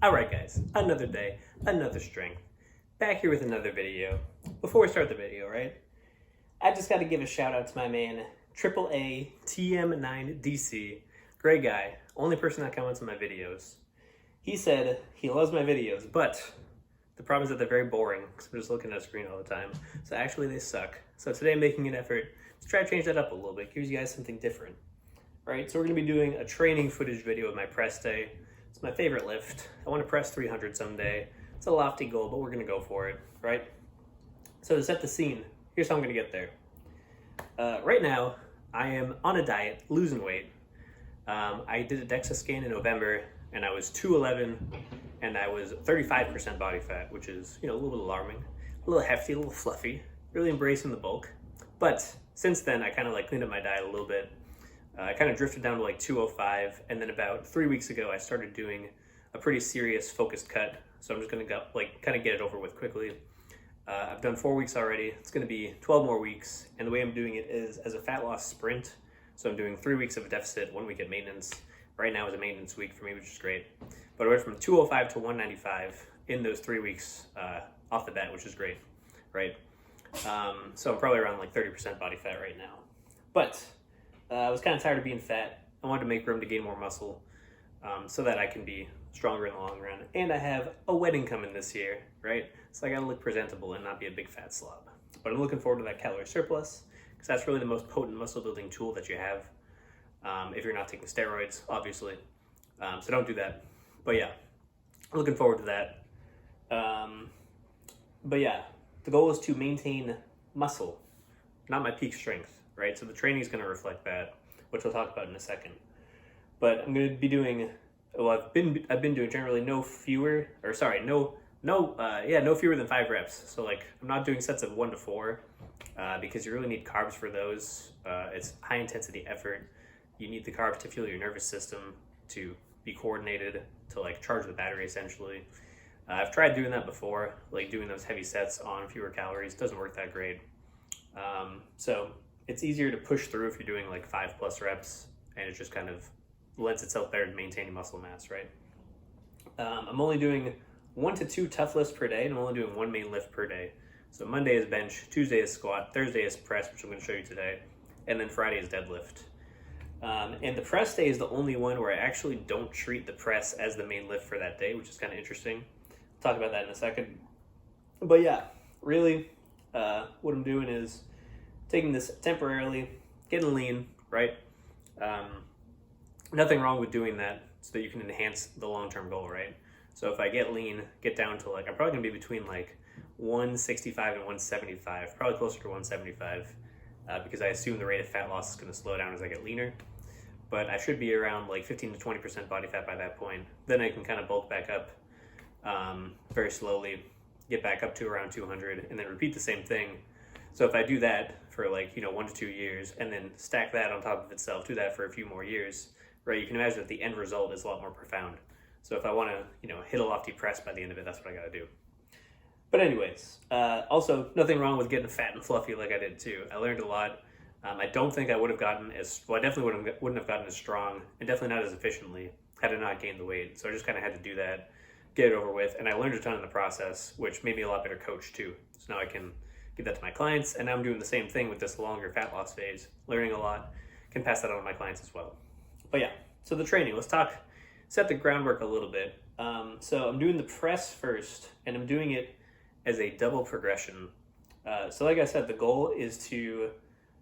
Alright guys, another day, another strength. Back here with another video. Before we start the video, right? I just gotta give a shout out to my man, AAA TM9DC. Great guy, only person that comments on my videos. He said he loves my videos, but the problem is that they're very boring because I'm just looking at a screen all the time. So actually they suck. So today I'm making an effort to try to change that up a little bit, gives you guys something different. Right, so we're gonna be doing a training footage video of my press day. It's my favorite lift. I want to press 300 someday. It's a lofty goal, but we're going to go for it, right? So to set the scene, here's how I'm going to get there. Right now, I am on a diet, losing weight. I did a DEXA scan in November, and I was 211, and I was 35% body fat, which is, a little bit alarming, a little hefty, a little fluffy, really embracing the bulk. But since then, I kind of cleaned up my diet a little bit. I kind of drifted down to 205, and then about 3 weeks ago I started doing a pretty serious focused cut. So I'm just going to go kind of get it over with quickly. I've done 4 weeks already. It's going to be 12 more weeks, and the way I'm doing it is as a fat loss sprint. So I'm doing 3 weeks of a deficit, 1 week at maintenance. Right now is a maintenance week for me, which is great. But I went from 205 to 195 in those 3 weeks off the bat, which is great, right? So I'm probably around 30% body fat right now. But I was kind of tired of being fat. I wanted to make room to gain more muscle so that I can be stronger in the long run. And I have a wedding coming this year, right? So I gotta look presentable and not be a big fat slob. But I'm looking forward to that calorie surplus because that's really the most potent muscle building tool that you have if you're not taking steroids, obviously. So don't do that. But yeah, I'm looking forward to that. But yeah, the goal is to maintain muscle, not my peak strength. Right, so the training is going to reflect that, which we'll talk about in a second. But I'm going to be doing, I've been doing generally no fewer than 5 reps. So I'm not doing sets of 1 to 4 because you really need carbs for those. It's high intensity effort. You need the carbs to fuel your nervous system, to be coordinated, to charge the battery essentially. I've tried doing that before, doing those heavy sets on fewer calories. Doesn't work that great. So it's easier to push through if you're doing 5+ reps, and it just kind of lends itself better to maintaining muscle mass, right? I'm only doing 1 to 2 tough lifts per day, and I'm only doing 1 main lift per day. So Monday is bench, Tuesday is squat, Thursday is press, which I'm going to show you today, and then Friday is deadlift. And the press day is the only one where I actually don't treat the press as the main lift for that day, which is kind of interesting. I'll talk about that in a second. But yeah, really, what I'm doing is taking this temporarily, getting lean, right? Nothing wrong with doing that so that you can enhance the long-term goal, right? So if I get lean, get down to I'm probably gonna be between 165 and 175, probably closer to 175, because I assume the rate of fat loss is gonna slow down as I get leaner. But I should be around 15 to 20% body fat by that point. Then I can kind of bulk back up very slowly, get back up to around 200, and then repeat the same thing. So if I do that for 1 to 2 years and then stack that on top of itself, do that for a few more years, right? You can imagine that the end result is a lot more profound. So if I want to, hit a lofty press by the end of it, that's what I got to do. But anyways, also nothing wrong with getting fat and fluffy like I did too. I learned a lot. I don't think I would have gotten I definitely wouldn't have gotten as strong and definitely not as efficiently had I not gained the weight. So I just kind of had to do that, get it over with. And I learned a ton in the process, which made me a lot better coach too. So now I can give that to my clients, and now I'm doing the same thing with this longer fat loss phase, learning a lot, can pass that on to my clients as well. But yeah, so the training, let's set the groundwork a little bit. So I'm doing the press first, and I'm doing it as a double progression. So like I said, the goal is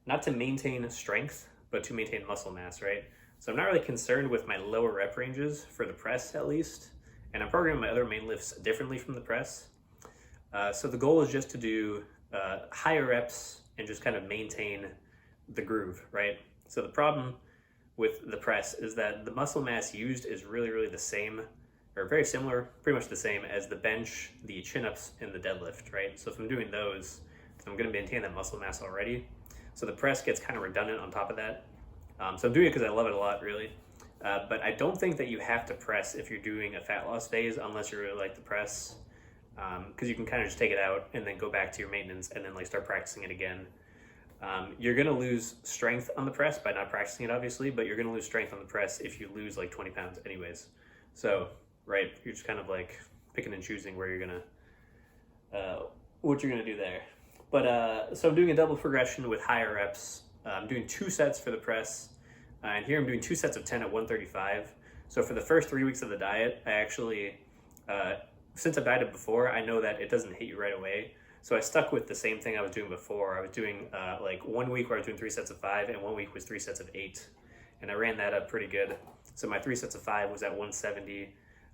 not to maintain strength, but to maintain muscle mass, right? So I'm not really concerned with my lower rep ranges for the press at least, and I'm programming my other main lifts differently from the press. So the goal is just to do higher reps and just kind of maintain the groove, right? So the problem with the press is that the muscle mass used is really, really the same, or very similar, pretty much the same as the bench, the chin-ups, and the deadlift, right? So if I'm doing those, then I'm going to maintain that muscle mass already. So the press gets kind of redundant on top of that. So I'm doing it because I love it a lot, really. But I don't think that you have to press if you're doing a fat loss phase unless you really like the press. Because you can kind of just take it out and then go back to your maintenance and then start practicing it again. You're going to lose strength on the press by not practicing it, obviously, but you're going to lose strength on the press if you lose 20 pounds anyways. So right? You're just kind of like picking and choosing where you're gonna, what you're gonna do there. But so I'm doing a double progression with higher reps. I'm doing 2 sets for the press, and here I'm doing 2 sets of 10 at 135. So for the first 3 weeks of the diet, I actually, since I've dieted before, I know that it doesn't hit you right away. So I stuck with the same thing I was doing before. I was doing like 1 week where I was doing 3 sets of 5, and 1 week was 3 sets of 8. And I ran that up pretty good. So my 3 sets of 5 was at 170,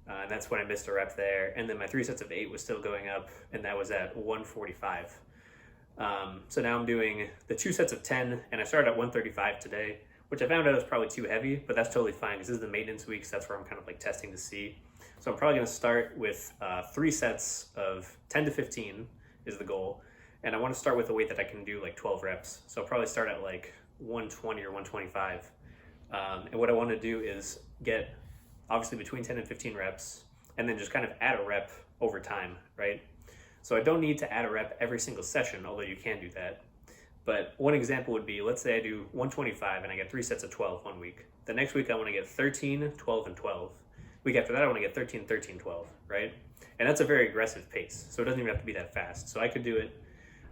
and that's when I missed a rep there. And then my 3 sets of 8 was still going up, and that was at 145. So now I'm doing the 2 sets of 10, and I started at 135 today, which I found out was probably too heavy, but that's totally fine because this is the maintenance week, so that's where I'm kind of like testing to see. So I'm probably going to start with 3 sets of 10 to 15 is the goal, and I want to start with a weight that I can do like 12 reps. So I'll probably start at like 120 or 125. And what I want to do is get obviously between 10 and 15 reps, and then just kind of add a rep over time, right? So I don't need to add a rep every single session, although you can do that. But one example would be, let's say I do 125 and I get 3 sets of 12 1 week. The next week I want to get 13, 12, and 12. Week after that I want to get 13, 13, 12, right? And that's a very aggressive pace, so it doesn't even have to be that fast. So I could do it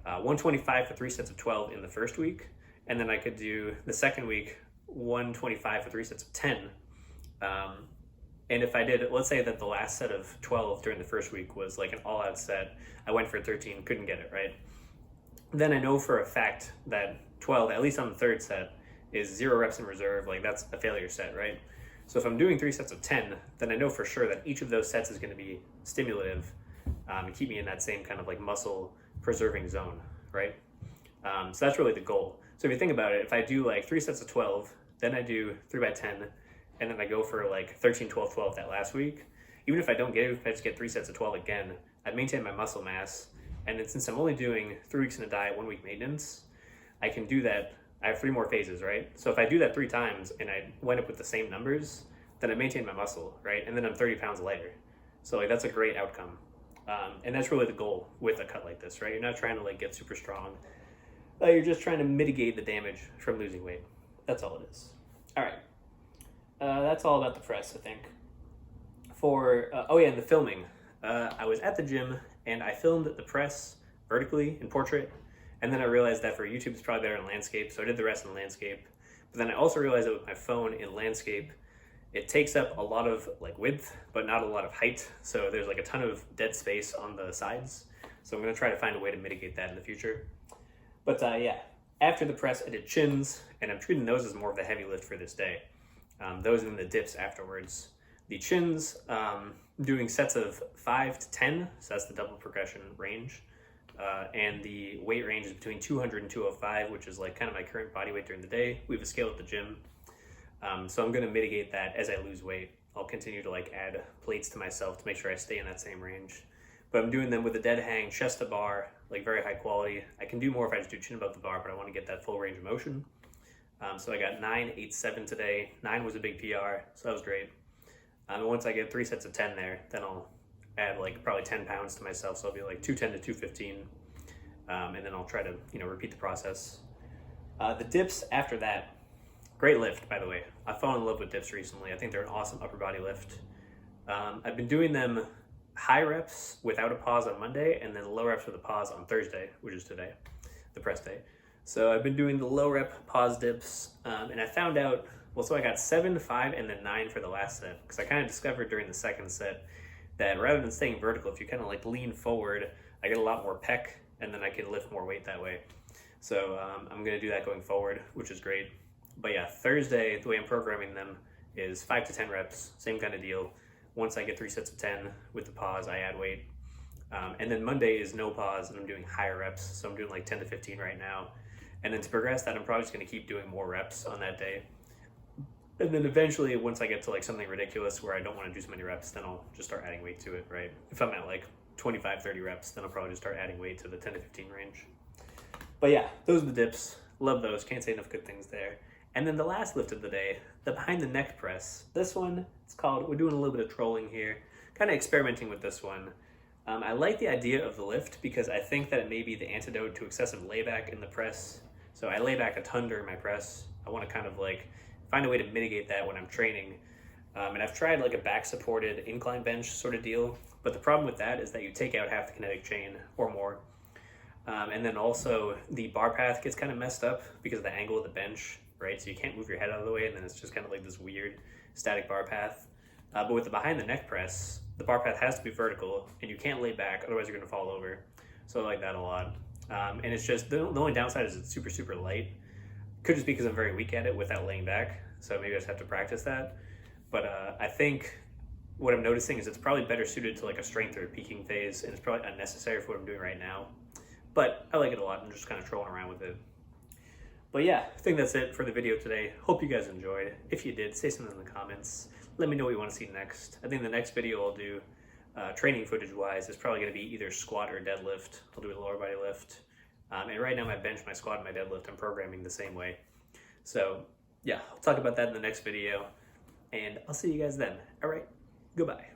125 for 3 sets of 12 in the first week, and then I could do the second week 125 for 3 sets of 10. And if I did, let's say that the last set of 12 during the first week was like an all-out set, I went for 13, couldn't get it, right? Then I know for a fact that 12, at least on the third set, is 0 reps in reserve, like that's a failure set, right? So if I'm doing 3 sets of 10, then I know for sure that each of those sets is going to be stimulative and keep me in that same kind of like muscle preserving zone, right? So that's really the goal. So if you think about it, if I do like 3 sets of 12, then I do 3 by 10, and then I go for like 13, 12, 12 that last week, even if I don't get it, if I just get 3 sets of 12 again, I maintain my muscle mass. And then since I'm only doing 3 weeks in a diet, 1 week maintenance, I can do that. I have 3 more phases, right? So if I do that 3 times and I wind up with the same numbers, then I maintain my muscle, right? And then I'm 30 pounds lighter. So like that's a great outcome. And that's really the goal with a cut like this, right? You're not trying to like get super strong. You're just trying to mitigate the damage from losing weight. That's all it is. All right. That's all about the press, I think. And the filming. I was at the gym and I filmed the press vertically in portrait, and then I realized that for YouTube it's probably better in landscape, so I did the rest in landscape. But then I also realized that with my phone in landscape, it takes up a lot of like width, but not a lot of height, so there's like a ton of dead space on the sides. So I'm going to try to find a way to mitigate that in the future. But after the press I did chins, and I'm treating those as more of the heavy lift for this day. Those and the dips afterwards. The chins, doing sets of 5 to 10, so that's the double progression range. And the weight range is between 200 and 205, which is like kind of my current body weight during the day. We have a scale at the gym. So I'm going to mitigate that as I lose weight. I'll continue to like add plates to myself to make sure I stay in that same range. But I'm doing them with a dead hang, chest to bar, like very high quality. I can do more if I just do chin above the bar, but I want to get that full range of motion. So I got 9, 8, 7 today. 9 was a big PR, so that was great. And once I get 3 sets of 10 there, then I'll add like probably 10 pounds to myself. So I'll be like 210 to 215. And then I'll try to, repeat the process. The dips after that, great lift, by the way. I've fallen in love with dips recently. I think they're an awesome upper body lift. I've been doing them high reps without a pause on Monday, and then low reps with a pause on Thursday, which is today, the press day. So I've been doing the low rep pause dips, and I found out, so I got 7, 5, and then 9 for the last set, because I kind of discovered during the second set that rather than staying vertical, if you kind of like lean forward, I get a lot more pec, and then I can lift more weight that way. So I'm going to do that going forward, which is great. But yeah, Thursday, the way I'm programming them is 5 to 10 reps, same kind of deal. Once I get 3 sets of 10 with the pause, I add weight. And then Monday is no pause, and I'm doing higher reps. So I'm doing like 10 to 15 right now. And then to progress that, I'm probably just going to keep doing more reps on that day. And then eventually, once I get to like something ridiculous where I don't want to do so many reps, then I'll just start adding weight to it, right? If I'm at like 25, 30 reps, then I'll probably just start adding weight to the 10 to 15 range. But yeah, those are the dips. Love those. Can't say enough good things there. And then the last lift of the day, the behind the neck press. This one, it's called, we're doing a little bit of trolling here, kind of experimenting with this one. I like the idea of the lift because I think that it may be the antidote to excessive layback in the press. So I lay back a ton during my press. I want to kind of like find a way to mitigate that when I'm training. And I've tried like a back supported incline bench sort of deal, but the problem with that is that you take out half the kinetic chain or more. And then also the bar path gets kind of messed up because of the angle of the bench, right? So you can't move your head out of the way, and then it's just kind of like this weird static bar path. But with the behind the neck press, the bar path has to be vertical, and you can't lay back, otherwise you're going to fall over. So I like that a lot. And it's just, the only downside is it's super, super light. Could just be because I'm very weak at it without laying back, so maybe I just have to practice that. But I think what I'm noticing is it's probably better suited to like a strength or a peaking phase, and it's probably unnecessary for what I'm doing right now. But I like it a lot. I'm just kind of trolling around with it. But yeah, I think that's it for the video today. Hope you guys enjoyed. If you did, say something in the comments. Let me know what you want to see next. I think the next video I'll do, training footage wise, is probably going to be either squat or deadlift. I'll do a lower body lift. And right now my bench, my squat, and my deadlift, I'm programming the same way. So yeah, I'll talk about that in the next video. And I'll see you guys then. All right, goodbye.